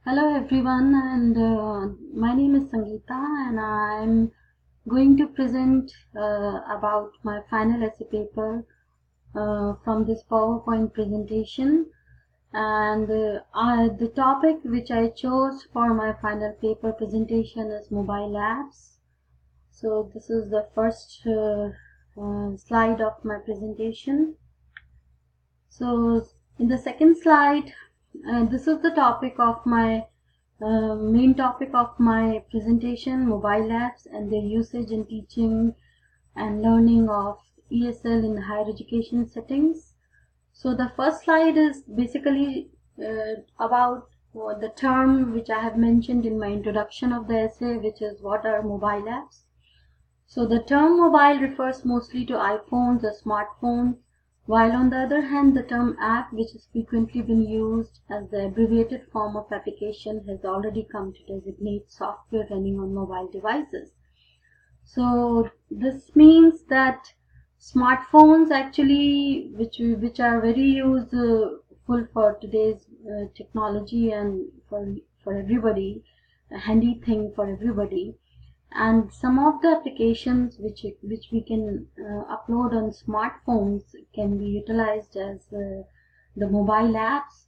Hello everyone, and my name is Sangeeta, and I'm going to present about my final essay paper from this PowerPoint presentation. And the topic which I chose for my final paper presentation is mobile apps. So this is the first slide of my presentation. So in the second slide, this is the topic of my main topic of my presentation: mobile apps and their usage in teaching and learning of ESL in higher education settings. So the first slide is basically about the term which I have mentioned in my introduction of the essay, which is what are mobile apps. So the term mobile refers mostly to iPhones or smartphones, while on the other hand the term app, which has frequently been used as the abbreviated form of application, has already come to designate software running on mobile devices. So this means that smartphones actually, which are very useful for today's technology and for everybody, a handy thing for everybody, and some of the applications which we can upload on smartphones can be utilized as the mobile apps.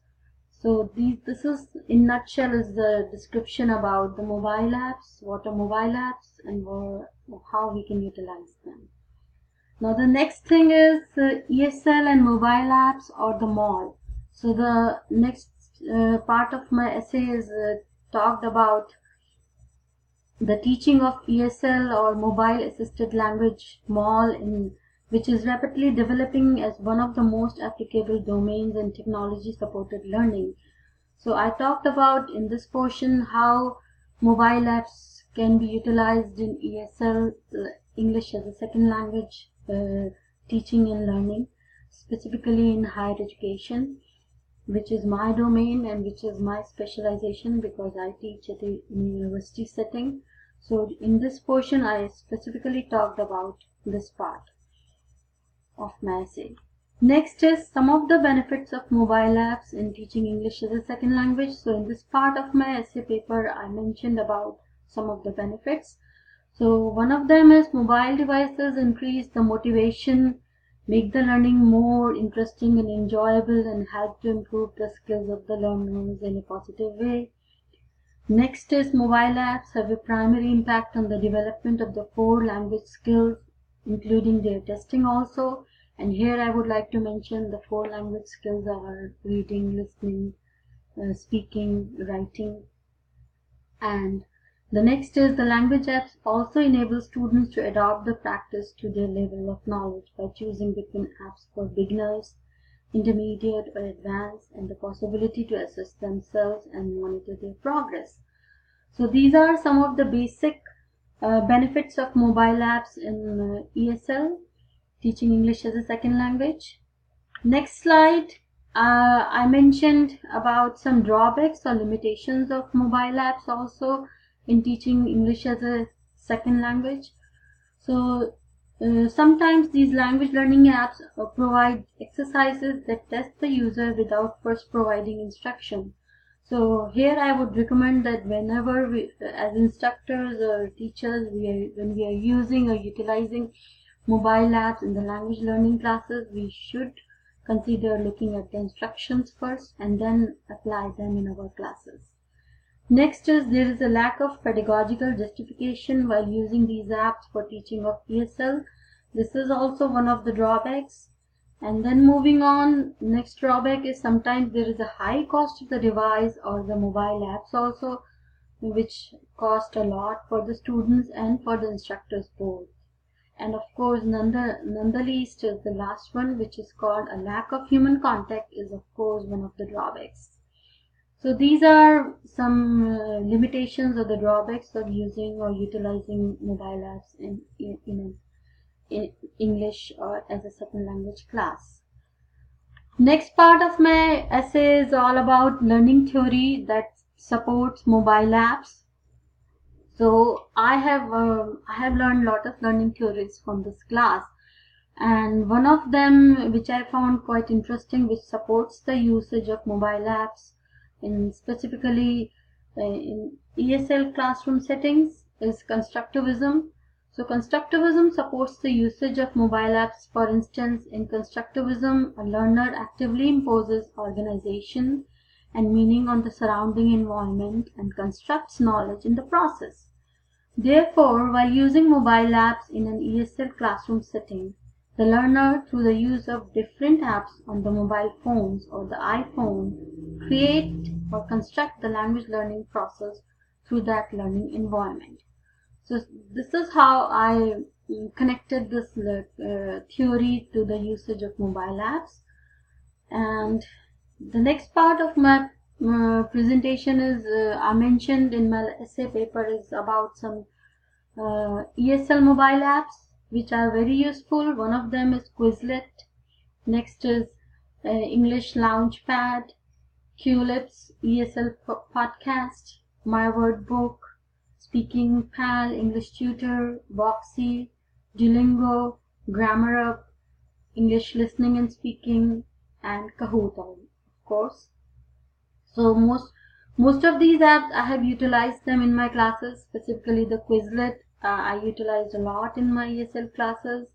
So this is in nutshell is the description about the mobile apps, what are mobile apps, and how we can utilize them. Now the next thing is ESL and mobile apps or the mall. So the next part of my essay is talked about the teaching of ESL or mobile assisted language MAL, which is rapidly developing as one of the most applicable domains in technology supported learning. So I talked about in this portion how mobile apps can be utilized in ESL, English as a second language teaching and learning, specifically in higher education, which is my domain and which is my specialization because I teach at a university setting. So in this portion I specifically talked about this part of my essay. Next is some of the benefits of mobile apps in teaching English as a second language. So in this part of my essay paper I mentioned about some of the benefits. So one of them is mobile devices increase the motivation, make the learning more interesting and enjoyable, and help to improve the skills of the learners in a positive way. Next is mobile apps have a primary impact on the development of the 4 language skills, including their testing also. And here I would like to mention the 4 language skills are reading, listening, speaking, writing. And the next is the language apps also enable students to adopt the practice to their level of knowledge by choosing between apps for beginners, intermediate or advanced, and the possibility to assess themselves and monitor their progress. So these are some of the basic benefits of mobile apps in ESL, teaching English as a second language. Next slide, I mentioned about some drawbacks or limitations of mobile apps also in teaching English as a second language. So sometimes these language learning apps provide exercises that test the user without first providing instruction. So here I would recommend that whenever we, as instructors or teachers, when we are using or utilizing mobile apps in the language learning classes, we should consider looking at the instructions first and then apply them in our classes. Next is there is a lack of pedagogical justification while using these apps for teaching of ESL. This is also one of the drawbacks. And then moving on, next drawback is sometimes there is a high cost of the device or the mobile apps also, which cost a lot for the students and for the instructors both. And of course, none the least is the last one, which is called a lack of human contact, is of course one of the drawbacks. So these are some limitations or the drawbacks of using or utilizing mobile apps in English or as a second language class. Next part of my essay is all about learning theory that supports mobile apps. So I have learned a lot of learning theories from this class, and one of them which I found quite interesting, which supports the usage of mobile apps in specifically in ESL classroom settings is constructivism. So constructivism supports the usage of mobile apps. For instance, in constructivism, a learner actively imposes organization and meaning on the surrounding environment and constructs knowledge in the process. Therefore, while using mobile apps in an ESL classroom setting, the learner, through the use of different apps on the mobile phones or the iPhone, create or construct the language learning process through that learning environment. So this is how I connected this theory to the usage of mobile apps. And the next part of my presentation is I mentioned in my essay paper is about some ESL mobile apps which are very useful. One of them is Quizlet. Next is English Launchpad, Culips, ESL Podcast, My Word Book, Speaking Pal, English Tutor, Boxy, Duolingo, Grammar Up, English Listening and Speaking, and Kahoot, of course. So most of these apps I have utilized them in my classes. Specifically the Quizlet I utilized a lot in my ESL classes.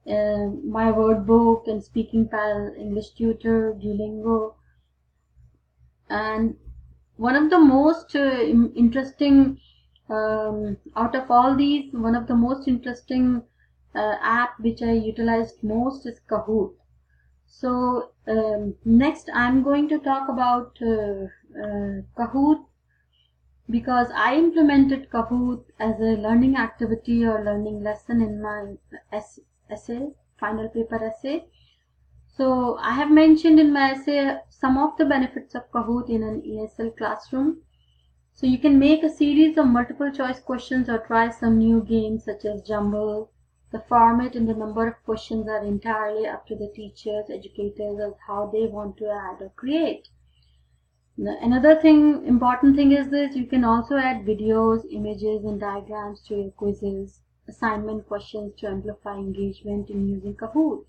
My Word Book and Speaking Pal, English Tutor, Duolingo. And one of the most interesting out of all these, one of the most interesting app which I utilized most is Kahoot. So next I'm going to talk about Kahoot, because I implemented Kahoot as a learning activity or learning lesson in my essay, final paper essay. So I have mentioned in my essay some of the benefits of Kahoot in an ESL classroom. So you can make a series of multiple choice questions or try some new games such as Jumble. The format and the number of questions are entirely up to the teachers, educators, as how they want to add or create. Another important thing is this: you can also add videos, images, and diagrams to your quizzes, assignment questions to amplify engagement in using Kahoot.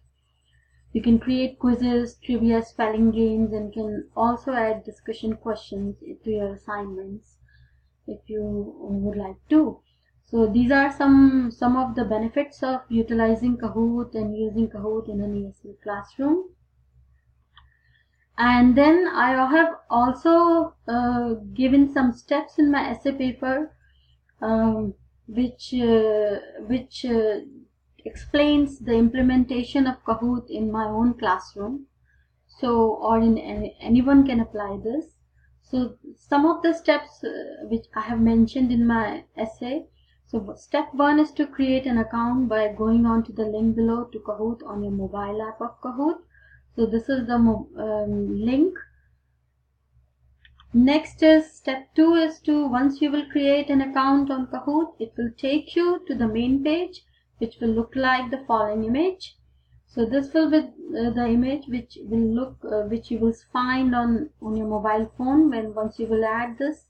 You can create quizzes, trivia, spelling games, and can also add discussion questions to your assignments if you would like to. So these are some of the benefits of utilizing Kahoot and using Kahoot in an ESL classroom. And then I have also given some steps in my essay paper which explains the implementation of Kahoot in my own classroom. So, or in anyone can apply this. So some of the steps which I have mentioned in my essay. So step 1 is to create an account by going on to the link below to Kahoot on your mobile app of Kahoot. So this is the link. Next is step 2 is to, once you will create an account on Kahoot, it will take you to the main page, which will look like the following image. So this will be the image which will look, which you will find on your mobile phone once you will add this.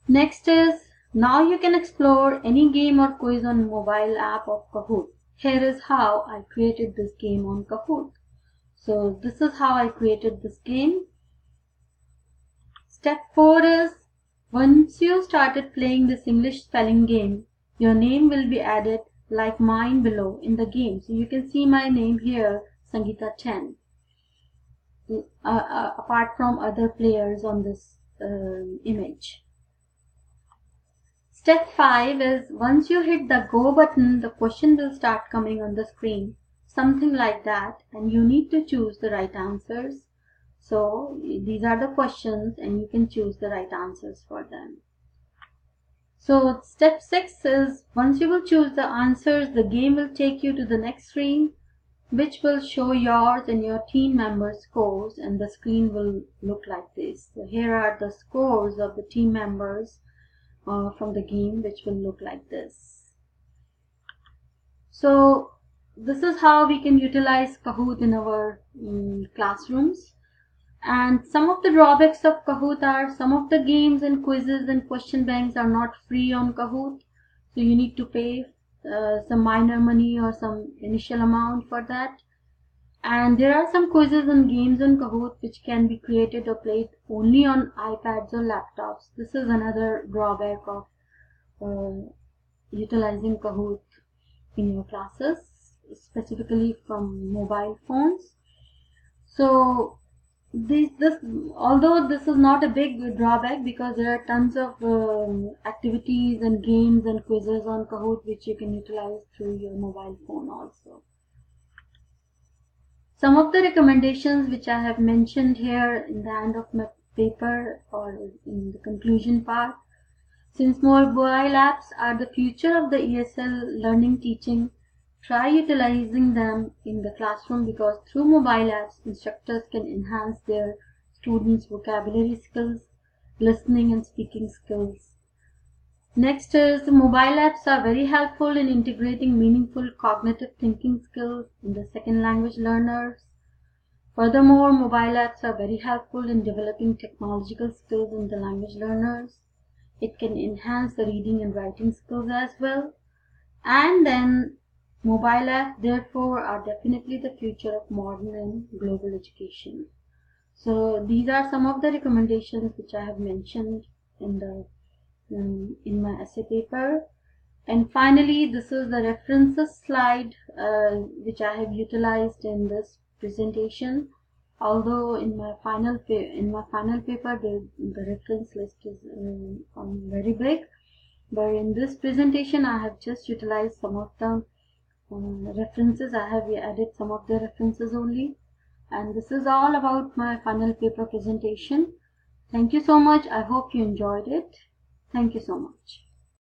Next is, now you can explore any game or quiz on mobile app of Kahoot. Here is how I created this game on Kahoot. So this is how I created this game. Step 4 is, once you started playing this English spelling game, your name will be added like mine below in the game. So you can see my name here, Sangeeta 10, apart from other players on this image. Step 5 is, once you hit the go button, the question will start coming on the screen, something like that, and you need to choose the right answers. So these are the questions and you can choose the right answers for them. So step 6 is, once you will choose the answers, the game will take you to the next screen, which will show yours and your team members' scores, and the screen will look like this. So here are the scores of the team members from the game, which will look like this. So this is how we can utilize Kahoot in our classrooms. And some of the drawbacks of Kahoot are, some of the games and quizzes and question banks are not free on Kahoot. So you need to pay some minor money or some initial amount for that. And there are some quizzes and games on Kahoot which can be created or played only on iPads or laptops. This is another drawback of utilizing Kahoot in your classes, specifically from mobile phones. So this although this is not a big drawback, because there are tons of activities and games and quizzes on Kahoot which you can utilize through your mobile phone also. Some of the recommendations which I have mentioned here in the end of my paper or in the conclusion part: since mobile apps are the future of the ESL learning teaching, try utilizing them in the classroom, because through mobile apps, instructors can enhance their students' vocabulary skills, listening and speaking skills. Next is, mobile apps are very helpful in integrating meaningful cognitive thinking skills in the second language learners. Furthermore, mobile apps are very helpful in developing technological skills in the language learners. It can enhance the reading and writing skills as well. And then, mobile apps therefore are definitely the future of modern and global education. So these are some of the recommendations which I have mentioned in my essay paper. And finally, this is the references slide which I have utilized in this presentation. Although in my final paper the reference list is very big, but in this presentation I have just utilized some of the references. I have added some of the references only. And this is all about my final paper presentation. Thank you so much. I hope you enjoyed it. Thank you so much.